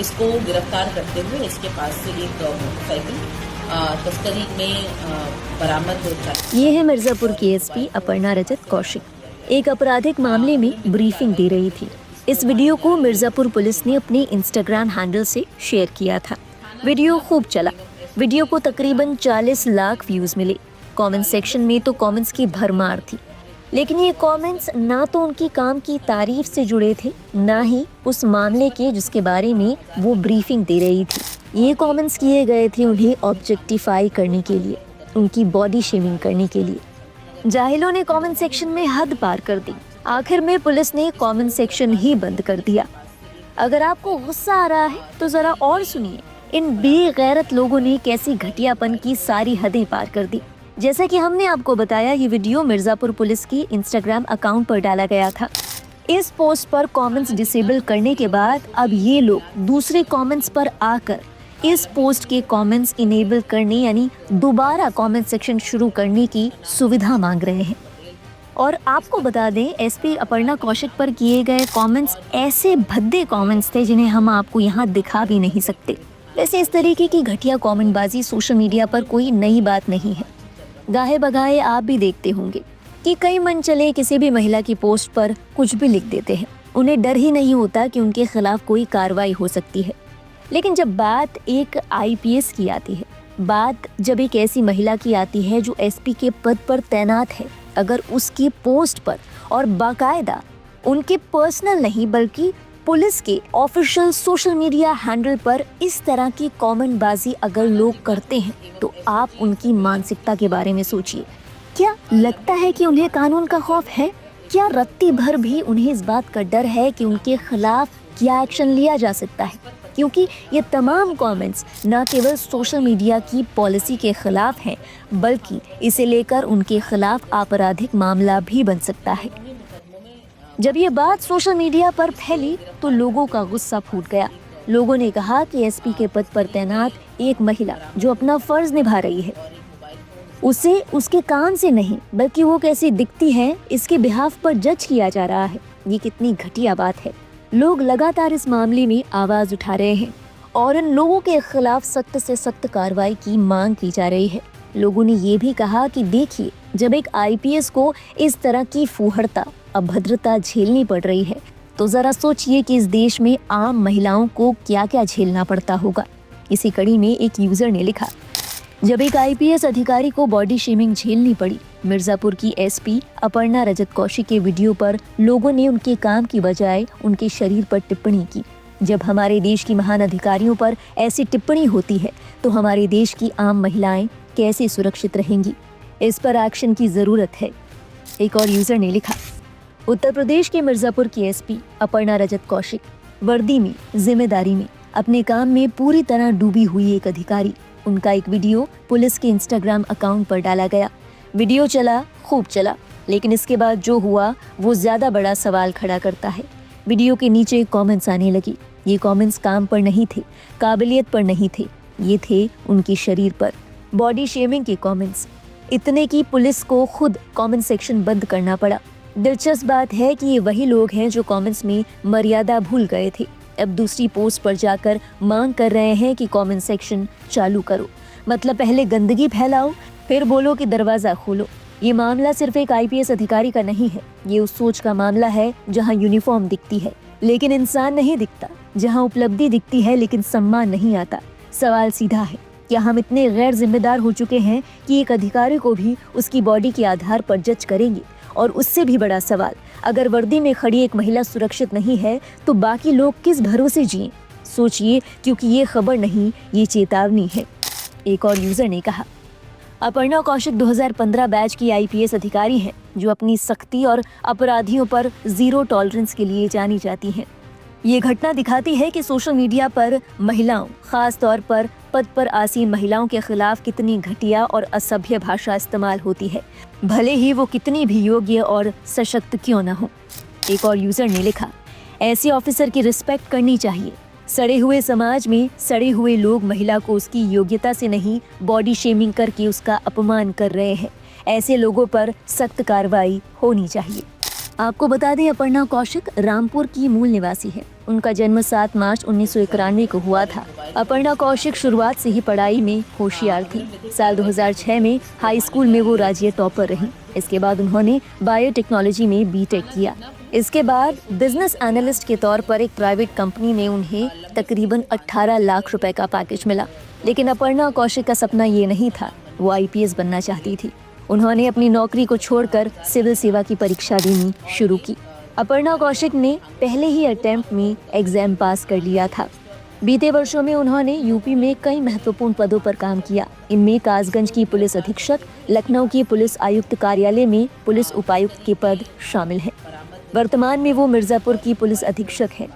इसको गिरफ्तार करते हुए इसके पास से एक मोटरसाइकिल तस्करी में बरामद होता है। ये है मिर्जापुर की एसपी अपर्णा रजत कौशिक, एक आपराधिक मामले में ब्रीफिंग दे रही थी। इस वीडियो को मिर्जापुर पुलिस ने अपने इंस्टाग्राम हैंडल से शेयर किया था। वीडियो खूब चला। वीडियो को तकरीबन 40 लाख व्यूज मिले। कमेंट सेक्शन में तो कमेंट्स की भरमार थी, लेकिन ये कमेंट्स ना तो उनकी काम की तारीफ से जुड़े थे, ना ही उस मामले के जिसके बारे में वो ब्रीफिंग दे रही थी। ये कमेंट्स किए गए थे उन्हें ऑब्जेक्टिफाई करने के लिए, उनकी बॉडी शेमिंग करने के लिए। जाहिलों ने कमेंट सेक्शन में हद पार कर दी। आखिर में पुलिस ने कमेंट सेक्शन ही बंद कर दिया। अगर आपको गुस्सा आ रहा है तो जरा और सुनिए, इन बेगैरत लोगों ने कैसी घटियापन की सारी हदें पार कर दी। जैसा कि हमने आपको बताया, ये वीडियो मिर्जापुर पुलिस की इंस्टाग्राम अकाउंट पर डाला गया था। इस पोस्ट पर कमेंट्स डिसेबल करने के बाद अब ये लोग दूसरे कमेंट्स पर आकर इस पोस्ट के कमेंट्स इनेबल करने यानी दोबारा कमेंट सेक्शन शुरू करने की सुविधा मांग रहे हैं। और आपको बता दें, एसपी अपर्णा कौशिक पर किए गए कमेंट्स ऐसे भद्दे कमेंट्स थे जिन्हें हम आपको यहाँ दिखा भी नहीं सकते। वैसे इस तरीके की घटिया कमेंटबाजी सोशल मीडिया पर कोई नई बात नहीं है। गाहे बगाहे आप भी देखते होंगे कि कई मनचले किसी भी महिला की पोस्ट पर कुछ भी लिख देते हैं। उन्हें डर ही नहीं होता कि उनके खिलाफ कोई कार्रवाई हो सकती है। लेकिन जब बात एक आईपीएस की आती है, बात जब एक ऐसी महिला की आती है जो एसपी के पद पर तैनात है, अगर उसकी पोस्ट पर और बाकायदा उनके पर्सनल नहीं बल्कि पुलिस के ऑफिशियल सोशल मीडिया हैंडल पर इस तरह की कमेंटबाजी अगर लोग करते हैं, तो आप उनकी मानसिकता के बारे में सोचिए। क्या लगता है कि उन्हें कानून का खौफ है? क्या रत्ती भर भी उन्हें इस बात का डर है कि उनके खिलाफ क्या एक्शन लिया जा सकता है? क्योंकि ये तमाम कमेंट्स न केवल सोशल मीडिया की पॉलिसी के खिलाफ हैं, बल्कि इसे लेकर उनके खिलाफ आपराधिक मामला भी बन सकता है। जब ये बात सोशल मीडिया पर फैली तो लोगों का गुस्सा फूट गया। लोगों ने कहा कि एसपी के पद पर तैनात एक महिला जो अपना फर्ज निभा रही है, उसे उसके काम से नहीं बल्कि वो कैसी दिखती है इसके बिहाफ पर जज किया जा रहा है। ये कितनी घटिया बात है। लोग लगातार इस मामले में आवाज उठा रहे हैं और इन लोगों के खिलाफ सख्त से सख्त कार्रवाई की मांग की जा रही है। लोगों ने ये भी कहा कि देखिए, जब एक आईपीएस को इस तरह की फूहड़ता, अभद्रता झेलनी पड़ रही है, तो जरा सोचिए कि इस देश में आम महिलाओं को क्या क्या झेलना पड़ता होगा। इसी कड़ी में एक यूजर ने लिखा, जब एक आईपीएस अधिकारी को बॉडी शेमिंग झेलनी पड़ी। मिर्जापुर की एसपी अपर्णा रजत कौशिक के वीडियो पर लोगों ने उनके काम की बजाय उनके शरीर पर टिप्पणी की। जब हमारे देश की महान अधिकारियों पर ऐसी टिप्पणी होती है तो हमारे देश की आम महिलाएं कैसे सुरक्षित रहेंगी? इस पर एक्शन की जरूरत है। एक और यूजर ने लिखा, उत्तर प्रदेश के मिर्जापुर की एसपी अपर्णा रजत कौशिक, वर्दी में, जिम्मेदारी में, अपने काम में पूरी तरह डूबी हुई एक अधिकारी। उनका एक वीडियो पुलिस के इंस्टाग्राम अकाउंट पर डाला गया। वीडियो चला, खूब चला, लेकिन इसके बाद जो हुआ वो ज्यादा बड़ा सवाल खड़ा करता है। वीडियो के नीचे कमेंट्स आने लगी। ये कमेंट्स काम पर नहीं थे, काबिलियत पर नहीं थे, ये थे उनके शरीर पर, बॉडी शेमिंग के कमेंट्स। इतने की पुलिस को खुद कमेंट सेक्शन बंद करना पड़ा। दिलचस्प बात है कि ये वही लोग हैं जो कमेंट्स में मर्यादा भूल गए थे, अब दूसरी पोस्ट पर जाकर मांग कर रहे हैं कि कमेंट सेक्शन चालू करो। मतलब पहले गंदगी फैलाओ, फिर बोलो कि दरवाजा खोलो। ये मामला सिर्फ एक आईपीएस अधिकारी का नहीं है, ये उस सोच का मामला है जहां यूनिफॉर्म दिखती है लेकिन इंसान नहीं दिखता, जहां उपलब्धि दिखती है लेकिन सम्मान नहीं आता। सवाल सीधा है, क्या हम इतने गैर जिम्मेदार हो चुके हैं कि एक अधिकारी को भी उसकी बॉडी के आधार पर जज करेंगे? और उससे भी बड़ा सवाल, अगर वर्दी में खड़ी एक महिला सुरक्षित नहीं है तो बाकी लोग किस भरोसे जिएं? सोचिए, क्योंकि ये खबर नहीं, ये चेतावनी है। एक और यूजर ने कहा, अपर्णा कौशिक 2015 बैच की आईपीएस अधिकारी हैं जो अपनी सख्ती और अपराधियों पर जीरो टॉलरेंस के लिए जानी जाती हैं। ये घटना दिखाती है कि सोशल मीडिया पर महिलाओं, खास तौर पर पद पर आसीन महिलाओं के खिलाफ कितनी घटिया और असभ्य भाषा इस्तेमाल होती है, भले ही वो कितनी भी योग्य और सशक्त क्यों न हो। एक और यूजर ने लिखा, ऐसे ऑफिसर की रिस्पेक्ट करनी चाहिए। सड़े हुए समाज में सड़े हुए लोग महिला को उसकी योग्यता से नहीं, बॉडी शेमिंग करके उसका अपमान कर रहे हैं। ऐसे लोगों पर सख्त कार्रवाई होनी चाहिए। आपको बता दें, अपर्णा कौशिक रामपुर की मूल निवासी है। उनका जन्म 7 मार्च 1991 को हुआ था। अपर्णा कौशिक शुरुआत से ही पढ़ाई में होशियार थी। साल 2006 में हाई स्कूल में वो राज्य टॉपर रही। इसके बाद उन्होंने बायोटेक्नोलॉजी में बीटेक किया। इसके बाद बिजनेस एनालिस्ट के तौर पर एक प्राइवेट कंपनी में उन्हें तकरीबन 18 लाख रुपए का पैकेज मिला। लेकिन अपर्णा कौशिक का सपना ये नहीं था, वो आईपीएस बनना चाहती थी। उन्होंने अपनी नौकरी को छोड़कर सिविल सेवा की परीक्षा देनी शुरू की। अपर्णा कौशिक ने पहले ही अटेम्प्ट में एग्जाम पास कर लिया था। बीते वर्षों में उन्होंने यूपी में कई महत्वपूर्ण पदों पर काम किया। इनमें कासगंज की पुलिस अधीक्षक, लखनऊ की पुलिस आयुक्त कार्यालय में पुलिस उपायुक्त के पद शामिल हैं। वर्तमान में वो मिर्जापुर की पुलिस अधीक्षक हैं।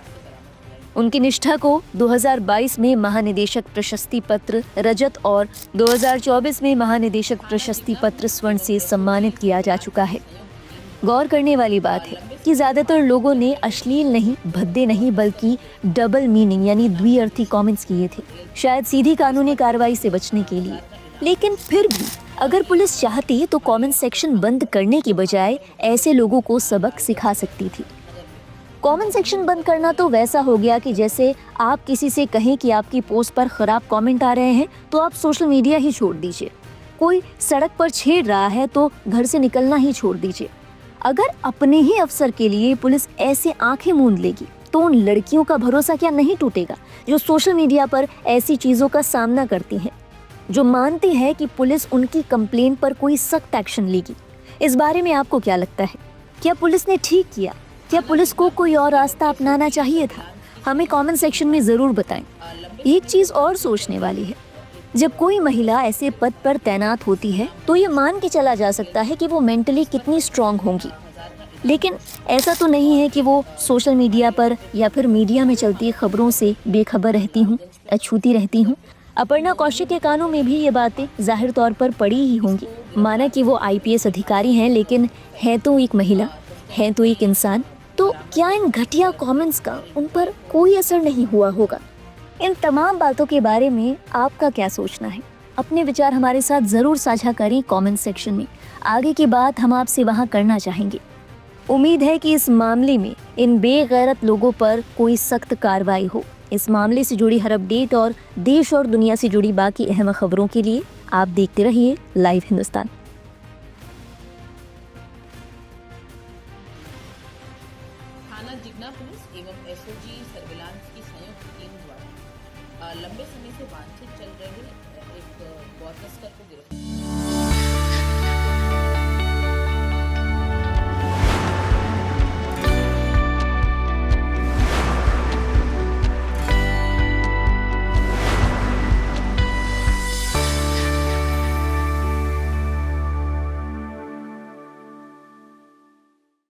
उनकी निष्ठा को 2022 में महानिदेशक प्रशस्ति पत्र रजत और 2024 में महानिदेशक प्रशस्ति पत्र स्वर्ण से सम्मानित किया जा चुका है। गौर करने वाली बात है कि ज्यादातर लोगों ने अश्लील नहीं, भद्दे नहीं, बल्कि डबल मीनिंग यानी द्विअर्थी कमेंट्स किए थे, शायद सीधी कानूनी कार्रवाई से बचने के लिए। लेकिन फिर भी अगर पुलिस चाहती तो कमेंट सेक्शन बंद करने की बजाय ऐसे लोगों को सबक सिखा सकती थी। कमेंट सेक्शन बंद करना तो वैसा हो गया कि जैसे आप किसी से कहें कि आपकी पोस्ट पर खराब कमेंट आ रहे हैं तो आप सोशल मीडिया ही छोड़ दीजिए। कोई सड़क पर छेड़ रहा है तो घर से निकलना ही छोड़ दीजिए। अगर अपने ही अफसर के लिए पुलिस ऐसे आंखें मूंद लेगी तो उन लड़कियों का भरोसा क्या नहीं टूटेगा जो सोशल मीडिया पर ऐसी चीजों का सामना करती हैं, जो मानती है कि पुलिस उनकी कंप्लेन पर कोई सख्त एक्शन लेगी। इस बारे में आपको क्या लगता है? क्या पुलिस ने ठीक किया? क्या पुलिस को कोई और रास्ता अपनाना चाहिए था? हमें कमेंट सेक्शन में जरूर बताएं। एक चीज और सोचने वाली है, जब कोई महिला ऐसे पद पर तैनात होती है तो ये मान के चला जा सकता है कि वो मेंटली कितनी स्ट्रांग होंगी। लेकिन ऐसा तो नहीं है कि वो सोशल मीडिया पर या फिर मीडिया में चलती खबरों से बेखबर रहती हूँ, अछूती रहती हूँ। अपर्णा कौशिक के कानों में भी ये बातें जाहिर तौर पर पड़ी ही होंगी। माना कि वो आईपीएस अधिकारी हैं, लेकिन है तो एक महिला, है तो एक इंसान। तो क्या इन घटिया कमेंट्स का उन पर कोई असर नहीं हुआ होगा? इन तमाम बातों के बारे में आपका क्या सोचना है? अपने विचार हमारे साथ जरूर साझा करें कमेंट सेक्शन में। आगे की बात हम आपसे वहां करना चाहेंगे। उम्मीद है कि इस मामले में इन बेगैरत लोगों पर कोई सख्त कार्रवाई हो। इस मामले से जुड़ी हर अपडेट और देश और दुनिया से जुड़ी बाकी अहम खबरों के लिए आप देखते रहिए लाइव हिंदुस्तान। थाना जिगना पुलिस एवं एसओजी सर्विलांस की संयुक्त टीम द्वारा लंबे समय से वांछित चल रहे एक गौ तस्कर को गिरफ्तार